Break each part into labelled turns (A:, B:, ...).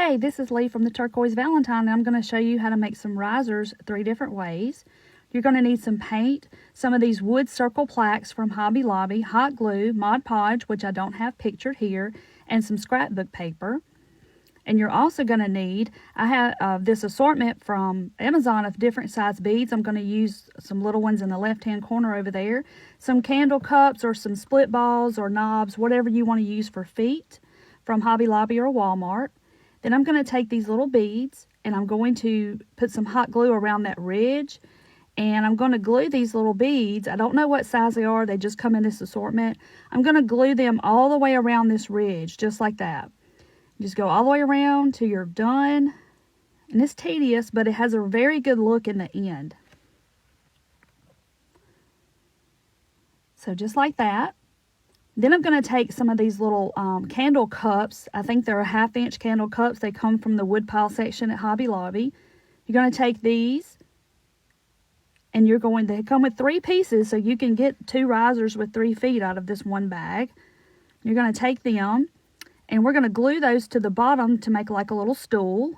A: Hey, this is Lee from the Turquoise Valentine, and I'm going to show you how to make some risers 3 different ways. You're going to need some paint, some of these wood circle plaques from Hobby Lobby, hot glue, Mod Podge, which I don't have pictured here, and some scrapbook paper. And you're also going to need, I have this assortment from Amazon of different size beads. I'm going to use some little ones in the left-hand corner over there, some candle cups or some split balls or knobs, whatever you want to use for feet from Hobby Lobby or Walmart. Then I'm going to take these little beads and I'm going to put some hot glue around that ridge, and I'm going to glue these little beads. I don't know what size they are. They just come in this assortment. I'm going to glue them all the way around this ridge, just like that. Just go all the way around till you're done. And it's tedious, but it has a very good look in the end. So just like that. Then I'm going to take some of these little candle cups. I think they're 1/2 inch candle cups. They come from the woodpile section at Hobby Lobby. You're going to take these, and they come with 3 pieces, so you can get 2 risers with 3 feet out of this one bag. You're going to take them, and we're going to glue those to the bottom to make like a little stool.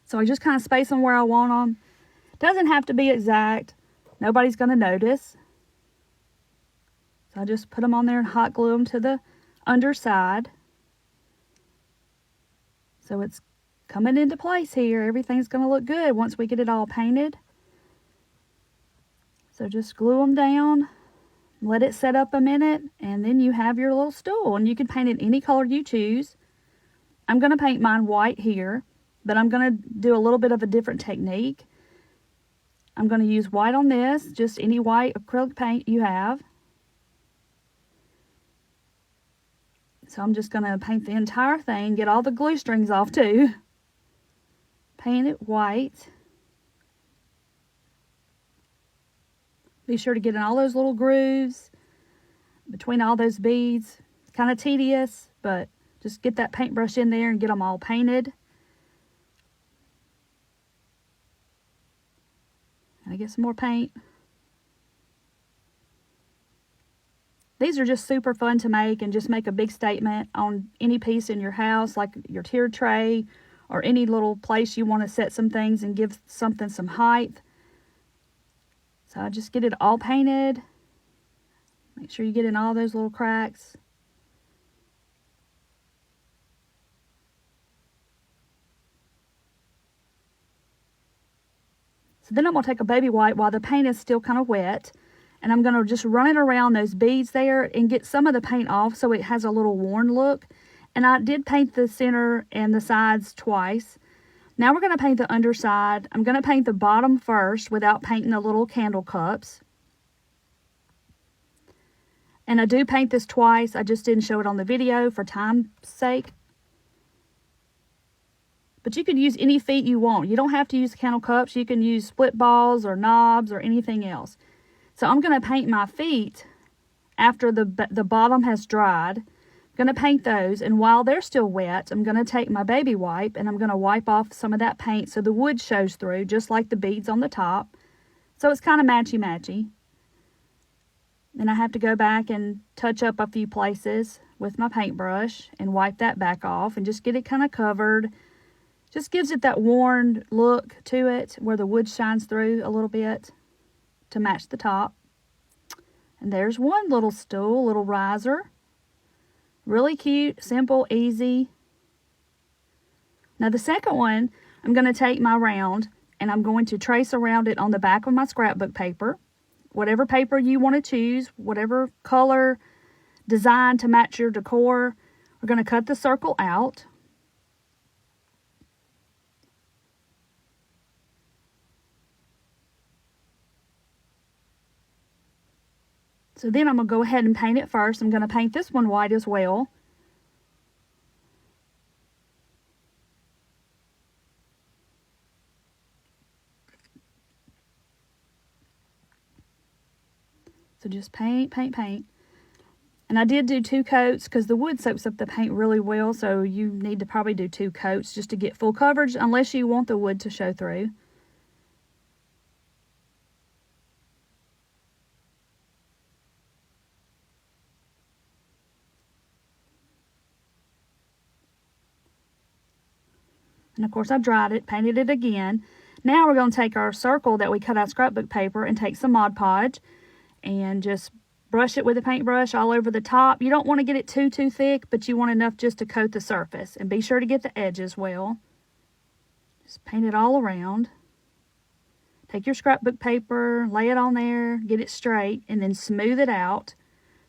A: So I just kind of space them where I want them. Doesn't have to be exact. Nobody's going to notice. So I just put them on there and hot glue them to the underside. So it's coming into place here. Everything's going to look good once we get it all painted. So just glue them down, let it set up a minute, and then you have your little stool. And you can paint it any color you choose. I'm going to paint mine white here, but I'm going to do a little bit of a different technique. I'm going to use white on this, just any white acrylic paint you have. So I'm just going to paint the entire thing, get all the glue strings off too. Paint it white. Be sure to get in all those little grooves between all those beads. It's kind of tedious, but just get that paintbrush in there and get them all painted. And I get some more paint. These are just super fun to make and just make a big statement on any piece in your house, like your tier tray or any little place you want to set some things and give something some height. So I just get it all painted. Make sure you get in all those little cracks. So then I'm going to take a baby wipe while the paint is still kind of wet, and I'm going to just run it around those beads there and get some of the paint off so it has a little worn look. And I did paint the center and the sides twice. Now we're going to paint the underside. I'm going to paint the bottom first without painting the little candle cups. And I do paint this twice. I just didn't show it on the video for time's sake. But you can use any feet you want. You don't have to use candle cups. You can use split balls or knobs or anything else. So I'm going to paint my feet after the bottom has dried. I'm going to paint those, and while they're still wet, I'm going to take my baby wipe and I'm going to wipe off some of that paint so the wood shows through, just like the beads on the top. So it's kind of matchy-matchy. Then I have to go back and touch up a few places with my paintbrush and wipe that back off and just get it kind of covered. Just gives it that worn look to it where the wood shines through a little bit to match the top. And there's one little stool, little riser. Really cute, simple, easy. Now the second one, I'm going to take my round and I'm going to trace around it on the back of my scrapbook paper. Whatever paper you want to choose, whatever color, design to match your decor. We're going to cut the circle out. So then I'm going to go ahead and paint it first. I'm going to paint this one white as well. So just paint, paint, paint. And I did do 2 coats because the wood soaks up the paint really well. So you need to probably do 2 coats just to get full coverage unless you want the wood to show through. And of course I dried it, painted it again. Now we're going to take our circle that we cut out scrapbook paper and take some Mod Podge and just brush it with a paintbrush all over the top. You don't want to get it too thick, but you want enough just to coat the surface. And be sure to get the edges well. Just paint it all around. Take your scrapbook paper, lay it on there, get it straight, and then smooth it out.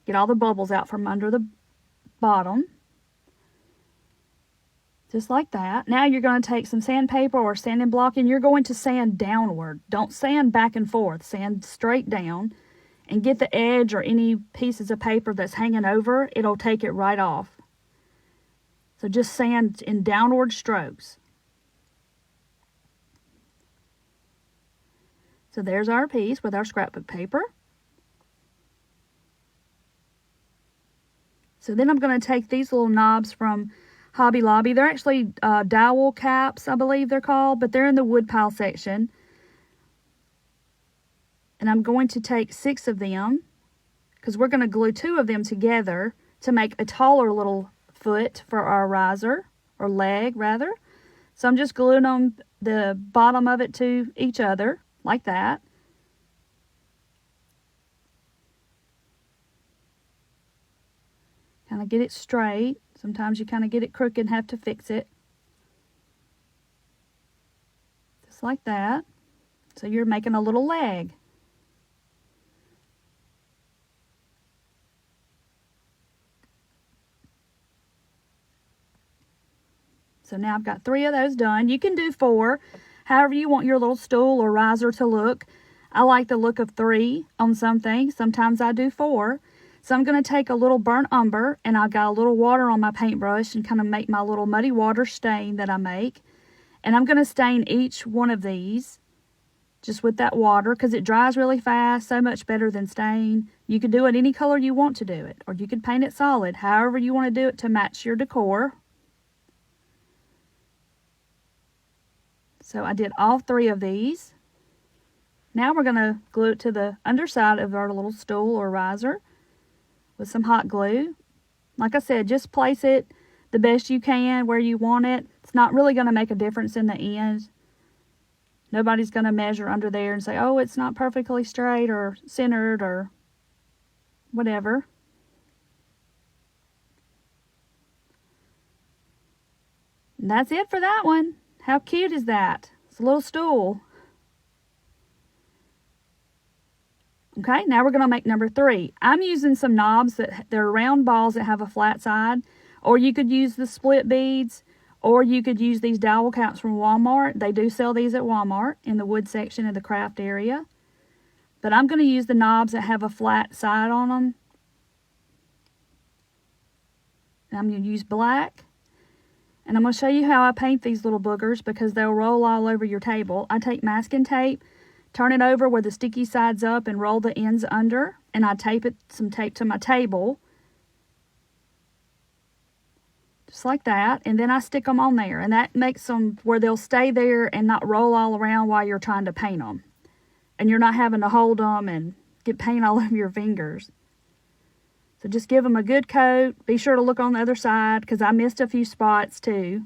A: Get all the bubbles out from under the bottom. Just like that. Now you're going to take some sandpaper or sanding block and you're going to sand downward. Don't sand back and forth. Sand straight down and get the edge or any pieces of paper that's hanging over. It'll take it right off. So just sand in downward strokes. So there's our piece with our scrapbook paper. So then I'm going to take these little knobs from Hobby Lobby. They're actually dowel caps, I believe they're called, but they're in the wood pile section. And I'm going to take 6 of them because we're going to glue 2 of them together to make a taller little foot for our riser, or leg rather. So I'm just gluing on the bottom of it to each other like that. Kind of get it straight. Sometimes you kind of get it crooked and have to fix it. Just like that. So you're making a little leg. So now I've got 3 of those done. You can do 4, however you want your little stool or riser to look. I like the look of 3 on some things. Sometimes I do 4. So I'm going to take a little burnt umber, and I've got a little water on my paintbrush and kind of make my little muddy water stain that I make. And I'm going to stain each one of these just with that water because it dries really fast, so much better than stain. You could do it any color you want to do it, or you could paint it solid, however you want to do it to match your decor. So I did all 3 of these. Now we're going to glue it to the underside of our little stool or riser with some hot glue. Like I said, just place it the best you can where you want it. It's not really going to make a difference in the end. Nobody's going to measure under there and say, oh, it's not perfectly straight or centered or whatever. And that's it for that one. How cute is that? It's a little stool. Okay, now we're going to make number 3. I'm using some knobs they're round balls that have a flat side, or you could use the split beads, or you could use these dowel caps from Walmart. They do sell these at Walmart in the wood section of the craft area. But I'm going to use the knobs that have a flat side on them. And I'm going to use black. And I'm going to show you how I paint these little boogers because they'll roll all over your table. I take masking tape, turn it over where the sticky side's up and roll the ends under. And I tape some tape to my table. Just like that. And then I stick them on there. And that makes them where they'll stay there and not roll all around while you're trying to paint them. And you're not having to hold them and get paint all over your fingers. So just give them a good coat. Be sure to look on the other side because I missed a few spots too.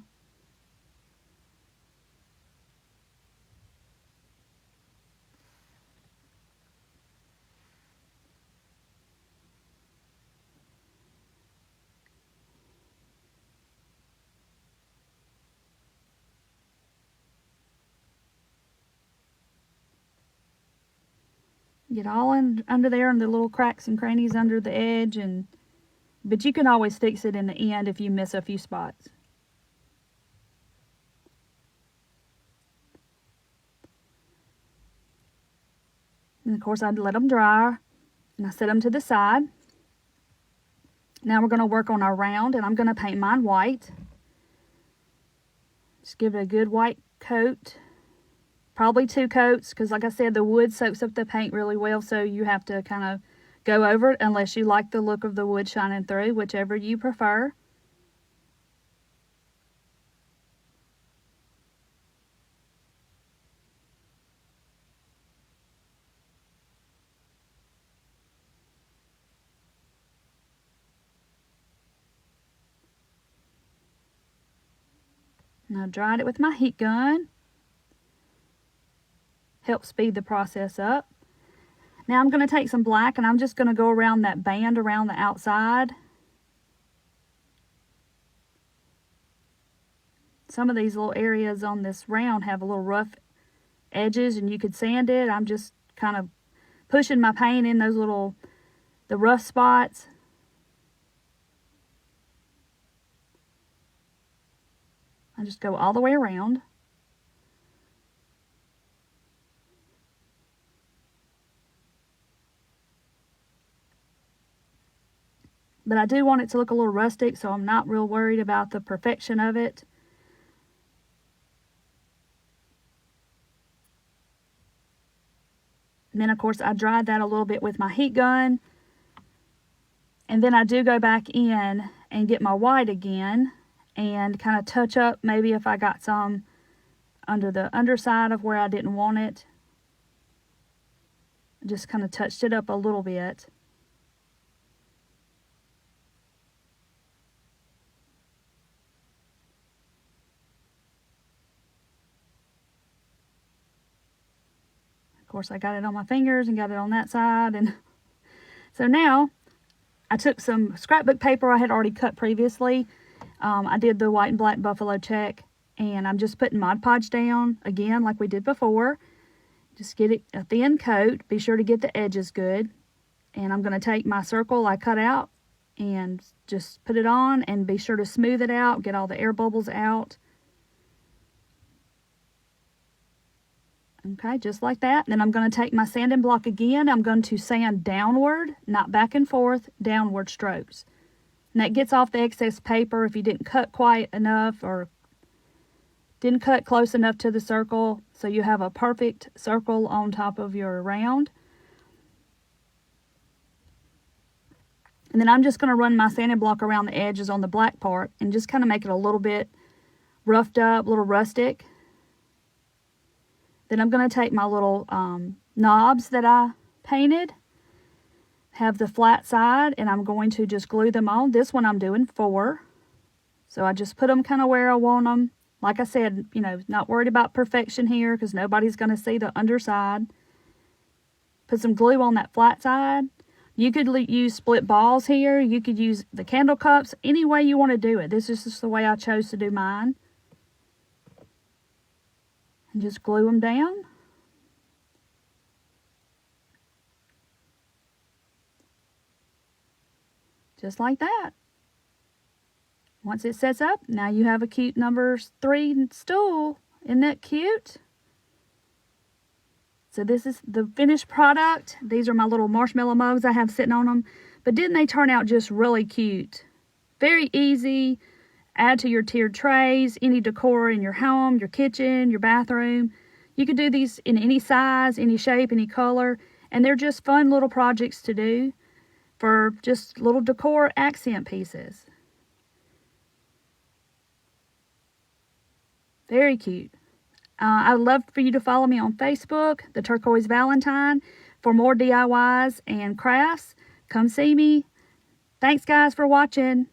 A: Get all under there and the little cracks and crannies under the edge, but you can always fix it in the end if you miss a few spots. And of course I'd let them dry and I set them to the side. Now we're going to work on our round, and I'm going to paint mine white. Just give it a good white coat. Probably 2 coats because, like I said, the wood soaks up the paint really well, so you have to kind of go over it unless you like the look of the wood shining through, whichever you prefer. And I dried it with my heat gun. Help speed the process up. Now I'm going to take some black and I'm just going to go around that band around the outside. Some of these little areas on this round have a little rough edges and you could sand it. I'm just kind of pushing my paint in those the rough spots. I just go all the way around. But I do want it to look a little rustic, so I'm not real worried about the perfection of it. And then, of course, I dried that a little bit with my heat gun. And then I do go back in and get my white again and kind of touch up maybe if I got some under the underside of where I didn't want it. Just kind of touched it up a little bit. Of course, I got it on my fingers and got it on that side. And so now I took some scrapbook paper I had already cut previously. I did the white and black buffalo check, and I'm just putting Mod Podge down again like we did before. Just get it a thin coat. Be sure to get the edges good. And I'm going to take my circle I cut out and just put it on and be sure to smooth it out, get all the air bubbles out. Okay, just like that. Then I'm going to take my sanding block again. I'm going to sand downward, not back and forth, downward strokes. And that gets off the excess paper if you didn't cut quite enough or didn't cut close enough to the circle, so you have a perfect circle on top of your round. And then I'm just going to run my sanding block around the edges on the black part and just kind of make it a little bit roughed up, a little rustic. Then I'm going to take my little knobs that I painted, have the flat side, and I'm going to just glue them on. This one I'm doing 4. So I just put them kind of where I want them. Like I said, you know, not worried about perfection here because nobody's going to see the underside. Put some glue on that flat side. You could use split balls here. You could use the candle cups. Any way you want to do it. This is just the way I chose to do mine. And just glue them down. Just like that. Once it sets up, now you have a cute number 3 stool. Isn't that cute? So this is the finished product. These are my little marshmallow mugs I have sitting on them. But didn't they turn out just really cute? Very easy. Add to your tiered trays, any decor in your home, your kitchen, your bathroom. You could do these in any size, any shape, any color. And they're just fun little projects to do for just little decor accent pieces. Very cute. I'd love for you to follow me on Facebook, The Turquoise Valentine, for more DIYs and crafts. Come see me. Thanks, guys, for watching.